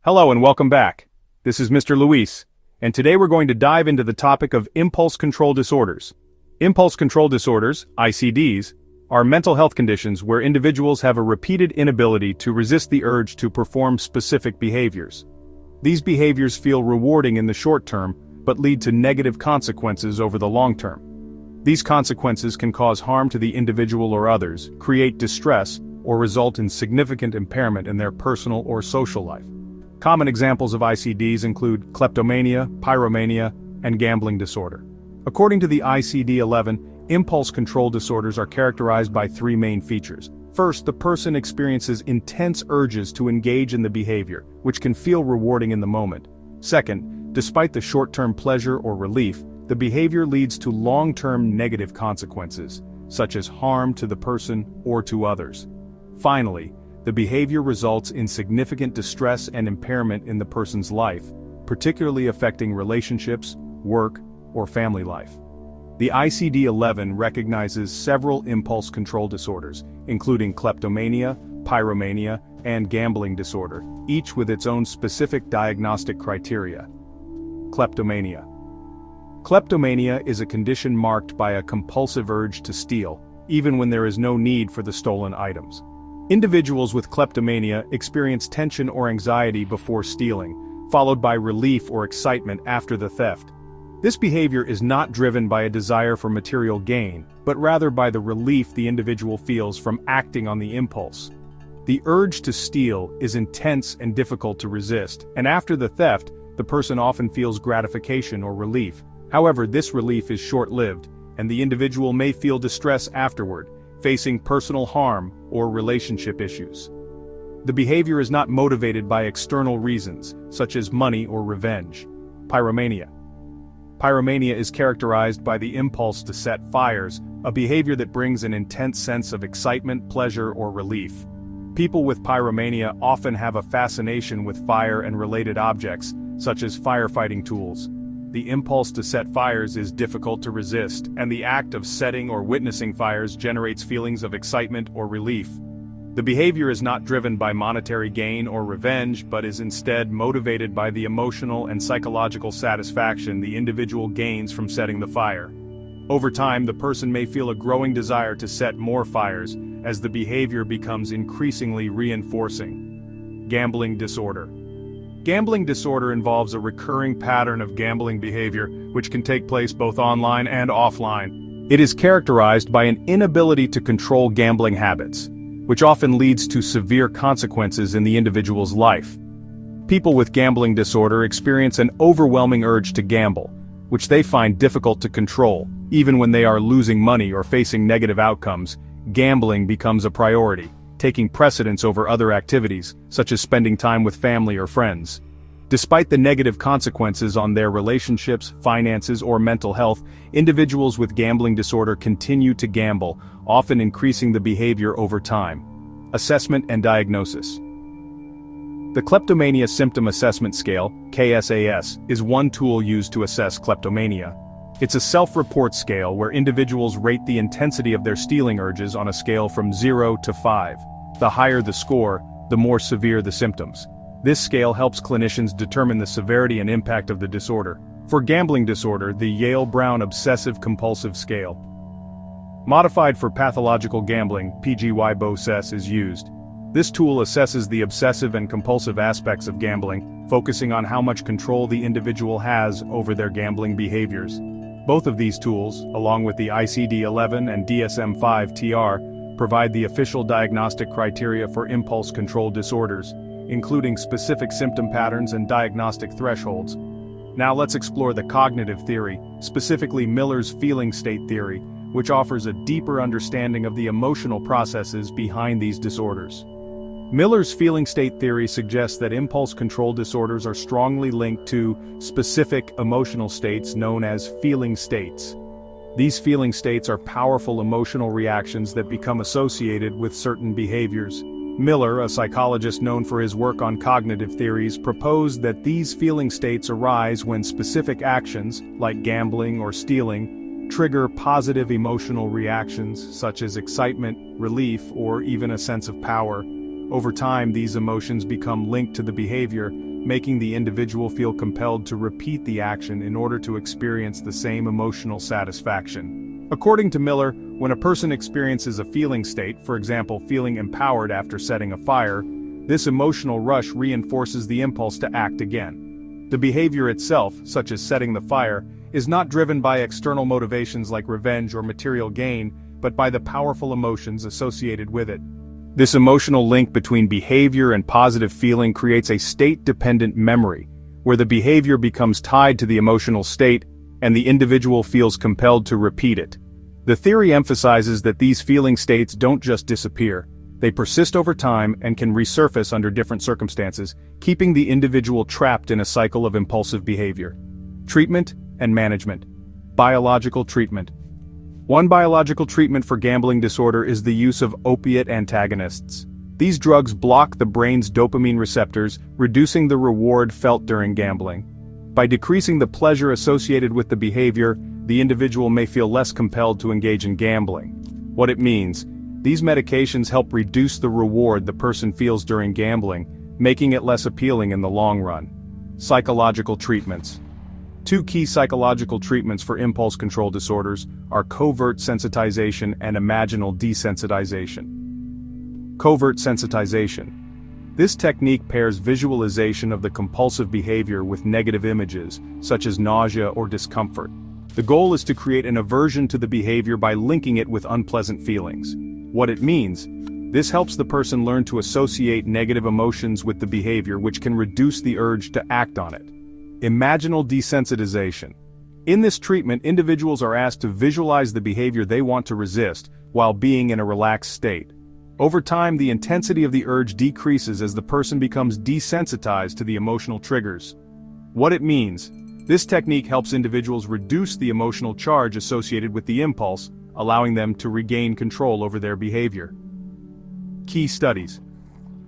Hello and welcome back. This is Mr. Luis, and today we're going to dive into the topic of impulse control disorders. Impulse control disorders, ICDs, are mental health conditions where individuals have a repeated inability to resist the urge to perform specific behaviors. These behaviors feel rewarding in the short term, but lead to negative consequences over the long term. These consequences can cause harm to the individual or others, create distress, or result in significant impairment in their personal or social life. Common examples of ICDs include kleptomania, pyromania, and gambling disorder. According to the ICD-11, impulse control disorders are characterized by three main features. First, the person experiences intense urges to engage in the behavior, which can feel rewarding in the moment. Second, despite the short-term pleasure or relief, the behavior leads to long-term negative consequences, such as harm to the person or to others. Finally, the behavior results in significant distress and impairment in the person's life, particularly affecting relationships, work, or family life. The ICD-11 recognizes several impulse control disorders, including kleptomania, pyromania, and gambling disorder, each with its own specific diagnostic criteria. Kleptomania. Kleptomania is a condition marked by a compulsive urge to steal, even when there is no need for the stolen items. Individuals with kleptomania experience tension or anxiety before stealing, followed by relief or excitement after the theft. This behavior is not driven by a desire for material gain, but rather by the relief the individual feels from acting on the impulse. The urge to steal is intense and difficult to resist, and after the theft, the person often feels gratification or relief. However, this relief is short-lived, and the individual may feel distress afterward, facing personal harm or relationship issues. The behavior is not motivated by external reasons, such as money or revenge. Pyromania. Pyromania is characterized by the impulse to set fires, a behavior that brings an intense sense of excitement, pleasure, or relief. People with pyromania often have a fascination with fire and related objects, such as firefighting tools. The impulse to set fires is difficult to resist, and the act of setting or witnessing fires generates feelings of excitement or relief. The behavior is not driven by monetary gain or revenge, but is instead motivated by the emotional and psychological satisfaction the individual gains from setting the fire. Over time, the person may feel a growing desire to set more fires, as the behavior becomes increasingly reinforcing. Gambling disorder. Gambling disorder involves a recurring pattern of gambling behavior, which can take place both online and offline. It is characterized by an inability to control gambling habits, which often leads to severe consequences in the individual's life. People with gambling disorder experience an overwhelming urge to gamble, which they find difficult to control. Even when they are losing money or facing negative outcomes, gambling becomes a priority, taking precedence over other activities, such as spending time with family or friends. Despite the negative consequences on their relationships, finances, or mental health, individuals with gambling disorder continue to gamble, often increasing the behavior over time. Assessment and diagnosis. The Kleptomania Symptom Assessment Scale, KSAS, is one tool used to assess kleptomania. It's a self-report scale where individuals rate the intensity of their stealing urges on a scale from 0 to 5. The higher the score, the more severe the symptoms. This scale helps clinicians determine the severity and impact of the disorder. For gambling disorder, the Yale-Brown Obsessive-Compulsive Scale, modified for pathological gambling, PGY-BOSES, is used. This tool assesses the obsessive and compulsive aspects of gambling, focusing on how much control the individual has over their gambling behaviors. Both of these tools, along with the ICD-11 and DSM-5 TR, provide the official diagnostic criteria for impulse control disorders, including specific symptom patterns and diagnostic thresholds. Now let's explore the cognitive theory, specifically Miller's feeling state theory, which offers a deeper understanding of the emotional processes behind these disorders. Miller's feeling state theory suggests that impulse control disorders are strongly linked to specific emotional states known as feeling states. These feeling states are powerful emotional reactions that become associated with certain behaviors. Miller, a psychologist known for his work on cognitive theories, proposed that these feeling states arise when specific actions, like gambling or stealing, trigger positive emotional reactions such as excitement, relief, or even a sense of power. Over time, these emotions become linked to the behavior, making the individual feel compelled to repeat the action in order to experience the same emotional satisfaction. According to Miller, when a person experiences a feeling state, for example feeling empowered after setting a fire, this emotional rush reinforces the impulse to act again. The behavior itself, such as setting the fire, is not driven by external motivations like revenge or material gain, but by the powerful emotions associated with it. This emotional link between behavior and positive feeling creates a state-dependent memory, where the behavior becomes tied to the emotional state, and the individual feels compelled to repeat it. The theory emphasizes that these feeling states don't just disappear, they persist over time and can resurface under different circumstances, keeping the individual trapped in a cycle of impulsive behavior. Treatment and management. Biological treatment. One biological treatment for gambling disorder is the use of opiate antagonists. These drugs block the brain's dopamine receptors, reducing the reward felt during gambling. By decreasing the pleasure associated with the behavior, the individual may feel less compelled to engage in gambling. What it means: these medications help reduce the reward the person feels during gambling, making it less appealing in the long run. Psychological treatments. Two key psychological treatments for impulse control disorders are covert sensitization and imaginal desensitization. Covert sensitization. This technique pairs visualization of the compulsive behavior with negative images, such as nausea or discomfort. The goal is to create an aversion to the behavior by linking it with unpleasant feelings. What it means: this helps the person learn to associate negative emotions with the behavior, which can reduce the urge to act on it. Imaginal desensitization. In this treatment, individuals are asked to visualize the behavior they want to resist, while being in a relaxed state. Over time, the intensity of the urge decreases as the person becomes desensitized to the emotional triggers. What it means: this technique helps individuals reduce the emotional charge associated with the impulse, allowing them to regain control over their behavior. Key studies.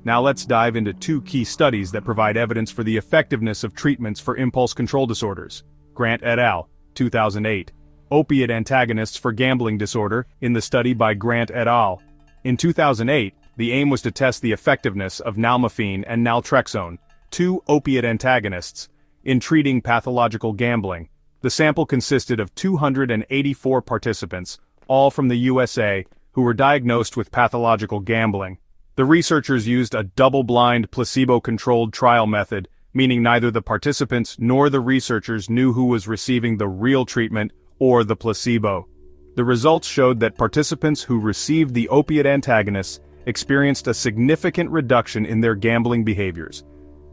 Now let's dive into two key studies that provide evidence for the effectiveness of treatments for impulse control disorders. Grant et al., 2008. Opiate antagonists for gambling disorder, in the study by Grant et al. In 2008, the aim was to test the effectiveness of nalmefene and naltrexone, two opiate antagonists, in treating pathological gambling. The sample consisted of 284 participants, all from the USA, who were diagnosed with pathological gambling. The researchers used a double-blind, placebo-controlled trial method, meaning neither the participants nor the researchers knew who was receiving the real treatment or the placebo. The results showed that participants who received the opiate antagonists experienced a significant reduction in their gambling behaviors,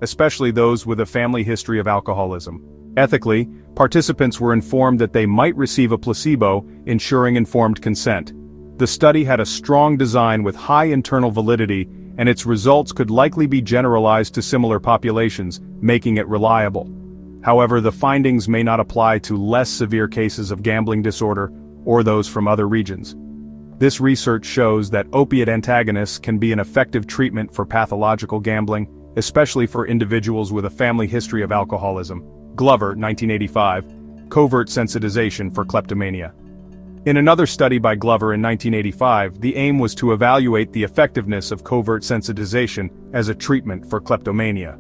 especially those with a family history of alcoholism. Ethically, participants were informed that they might receive a placebo, ensuring informed consent. The study had a strong design with high internal validity, and its results could likely be generalized to similar populations, making it reliable. However, the findings may not apply to less severe cases of gambling disorder or those from other regions. This research shows that opiate antagonists can be an effective treatment for pathological gambling, especially for individuals with a family history of alcoholism. Glover, 1985. Covert sensitization for kleptomania. In another study by Glover in 1985, the aim was to evaluate the effectiveness of covert sensitization as a treatment for kleptomania.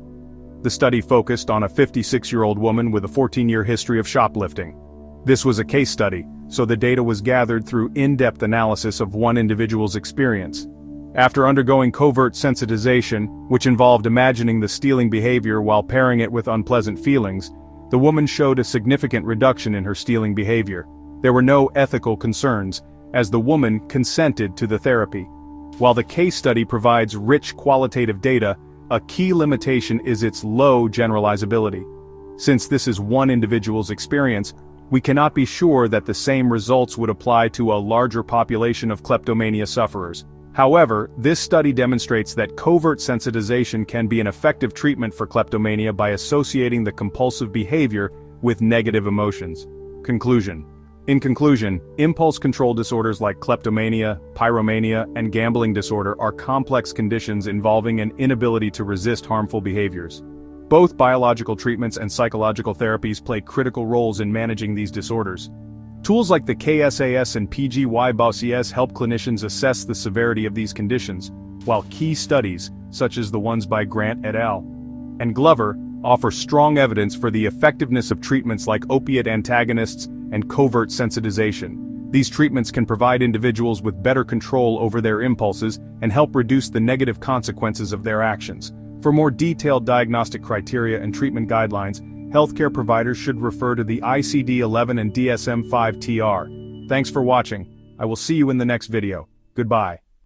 The study focused on a 56-year-old woman with a 14-year history of shoplifting. This was a case study, so the data was gathered through in-depth analysis of one individual's experience. After undergoing covert sensitization, which involved imagining the stealing behavior while pairing it with unpleasant feelings, the woman showed a significant reduction in her stealing behavior. There were no ethical concerns, as the woman consented to the therapy. While the case study provides rich qualitative data, a key limitation is its low generalizability. Since this is one individual's experience, we cannot be sure that the same results would apply to a larger population of kleptomania sufferers. However, this study demonstrates that covert sensitization can be an effective treatment for kleptomania by associating the compulsive behavior with negative emotions. Conclusion. In conclusion, impulse control disorders like kleptomania, pyromania, and gambling disorder are complex conditions involving an inability to resist harmful behaviors. Both biological treatments and psychological therapies play critical roles in managing these disorders. Tools like the KSAS and PGY-BOCS help clinicians assess the severity of these conditions, while key studies, such as the ones by Grant et al. and Glover, offer strong evidence for the effectiveness of treatments like opiate antagonists and covert sensitization. These treatments can provide individuals with better control over their impulses and help reduce the negative consequences of their actions. For more detailed diagnostic criteria and treatment guidelines, healthcare providers should refer to the ICD-11 and DSM-5 TR. Thanks for watching. I will see you in the next video. Goodbye.